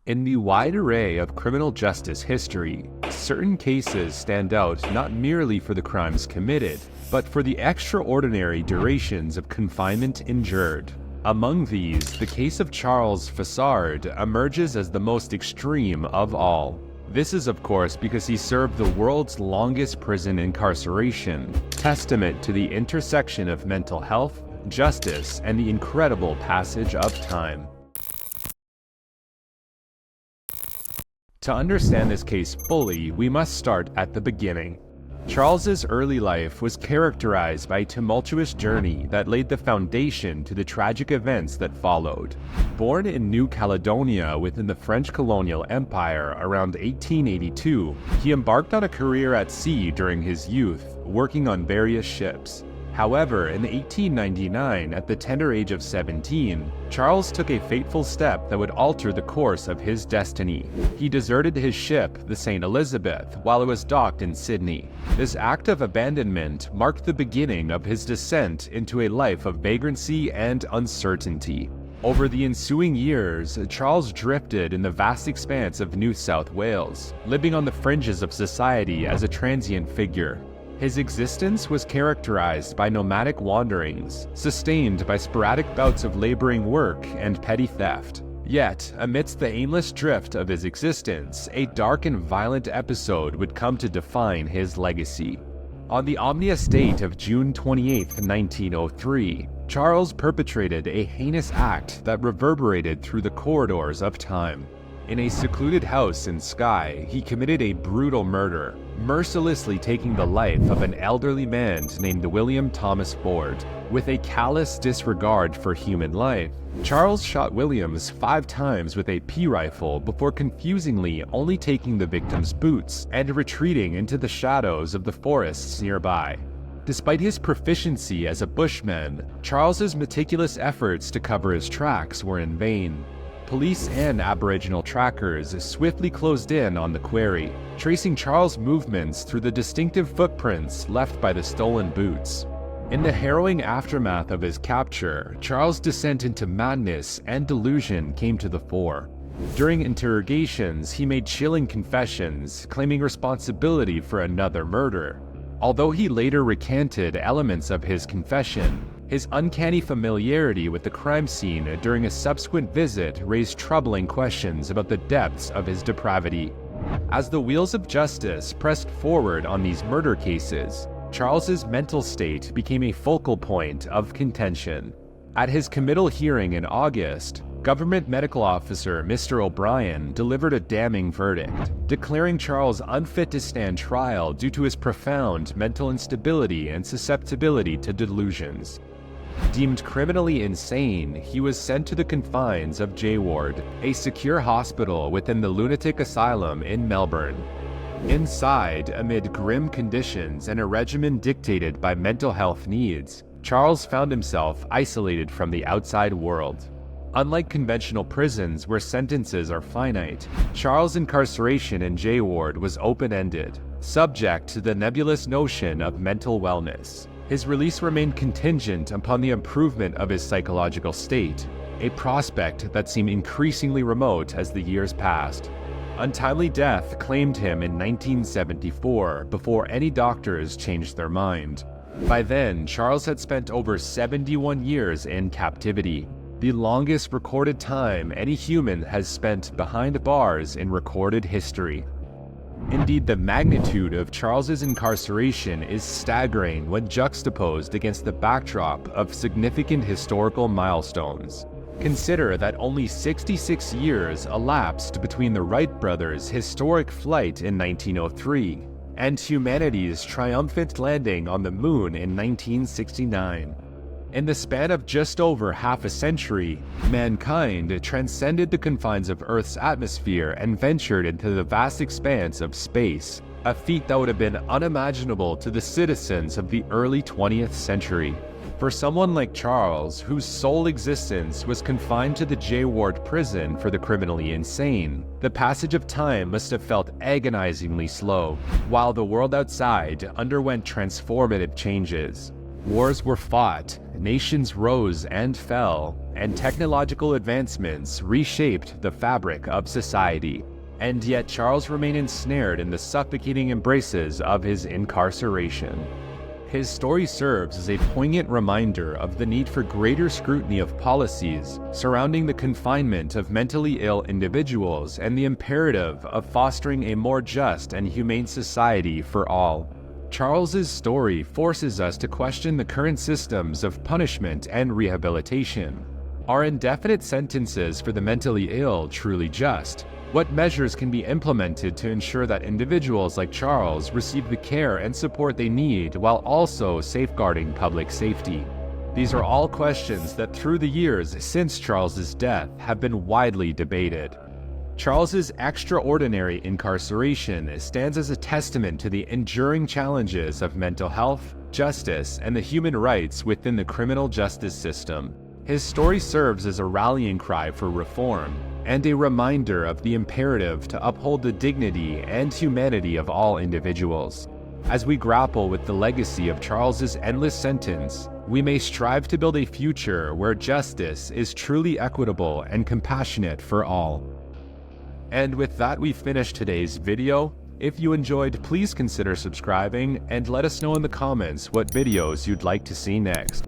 In the wide array of criminal justice history, certain cases stand out not merely for the crimes committed, but for the extraordinary durations of confinement endured. Among these, the case of Charles Fossard emerges as the most extreme of all. This is of course because he served the world's longest prison incarceration, testament to the intersection of mental health, justice, and the incredible passage of time. To understand this case fully, we must start at the beginning. Charles's early life was characterized by a tumultuous journey that laid the foundation to the tragic events that followed. Born in New Caledonia within the French colonial empire around 1882, he embarked on a career at sea during his youth, working on various ships. However, in 1899, at the tender age of 17, Charles took a fateful step that would alter the course of his destiny. He deserted his ship, the St. Elizabeth, while it was docked in Sydney. This act of abandonment marked the beginning of his descent into a life of vagrancy and uncertainty. Over the ensuing years, Charles drifted in the vast expanse of New South Wales, living on the fringes of society as a transient figure. His existence was characterized by nomadic wanderings, sustained by sporadic bouts of laboring work and petty theft. Yet, amidst the aimless drift of his existence, a dark and violent episode would come to define his legacy. On the ominous date of June 28, 1903, Charles perpetrated a heinous act that reverberated through the corridors of time. In a secluded house in Skye, he committed a brutal murder, mercilessly taking the life of an elderly man named William Thomas Ford. With a callous disregard for human life, Charles shot Williams 5 times with a pea rifle before confusingly only taking the victim's boots and retreating into the shadows of the forests nearby. Despite his proficiency as a bushman, Charles's meticulous efforts to cover his tracks were in vain. Police and Aboriginal trackers swiftly closed in on the quarry, tracing Charles' movements through the distinctive footprints left by the stolen boots. In the harrowing aftermath of his capture, Charles' descent into madness and delusion came to the fore. During interrogations, he made chilling confessions, claiming responsibility for another murder. Although he later recanted elements of his confession, his uncanny familiarity with the crime scene during a subsequent visit raised troubling questions about the depths of his depravity. As the wheels of justice pressed forward on these murder cases, Charles's mental state became a focal point of contention. At his committal hearing in August, Government Medical Officer Mr. O'Brien delivered a damning verdict, declaring Charles unfit to stand trial due to his profound mental instability and susceptibility to delusions. Deemed criminally insane, he was sent to the confines of J Ward, a secure hospital within the lunatic asylum in Melbourne. Inside, amid grim conditions and a regimen dictated by mental health needs, Charles found himself isolated from the outside world. Unlike conventional prisons where sentences are finite, Charles' incarceration in J Ward was open-ended, subject to the nebulous notion of mental wellness. His release remained contingent upon the improvement of his psychological state, a prospect that seemed increasingly remote as the years passed. Untimely death claimed him in 1974 before any doctors changed their mind. By then, Charles had spent over 71 years in captivity, the longest recorded time any human has spent behind bars in recorded history. Indeed, the magnitude of Charles's incarceration is staggering when juxtaposed against the backdrop of significant historical milestones. Consider that only 66 years elapsed between the Wright brothers' historic flight in 1903 and humanity's triumphant landing on the moon in 1969. In the span of just over half a century, mankind transcended the confines of Earth's atmosphere and ventured into the vast expanse of space, a feat that would have been unimaginable to the citizens of the early 20th century. For someone like Charles, whose sole existence was confined to the J Ward prison for the criminally insane, the passage of time must have felt agonizingly slow, while the world outside underwent transformative changes. Wars were fought, nations rose and fell, and technological advancements reshaped the fabric of society. And yet Charles remained ensnared in the suffocating embraces of his incarceration. His story serves as a poignant reminder of the need for greater scrutiny of policies surrounding the confinement of mentally ill individuals and the imperative of fostering a more just and humane society for all. Charles's story forces us to question the current systems of punishment and rehabilitation. Are indefinite sentences for the mentally ill truly just? What measures can be implemented to ensure that individuals like Charles receive the care and support they need while also safeguarding public safety? These are all questions that through the years since Charles's death have been widely debated. Charles's extraordinary incarceration stands as a testament to the enduring challenges of mental health, justice, and the human rights within the criminal justice system. His story serves as a rallying cry for reform and a reminder of the imperative to uphold the dignity and humanity of all individuals. As we grapple with the legacy of Charles's endless sentence, we may strive to build a future where justice is truly equitable and compassionate for all. And with that, we finish today's video. If you enjoyed, please consider subscribing and let us know in the comments what videos you'd like to see next.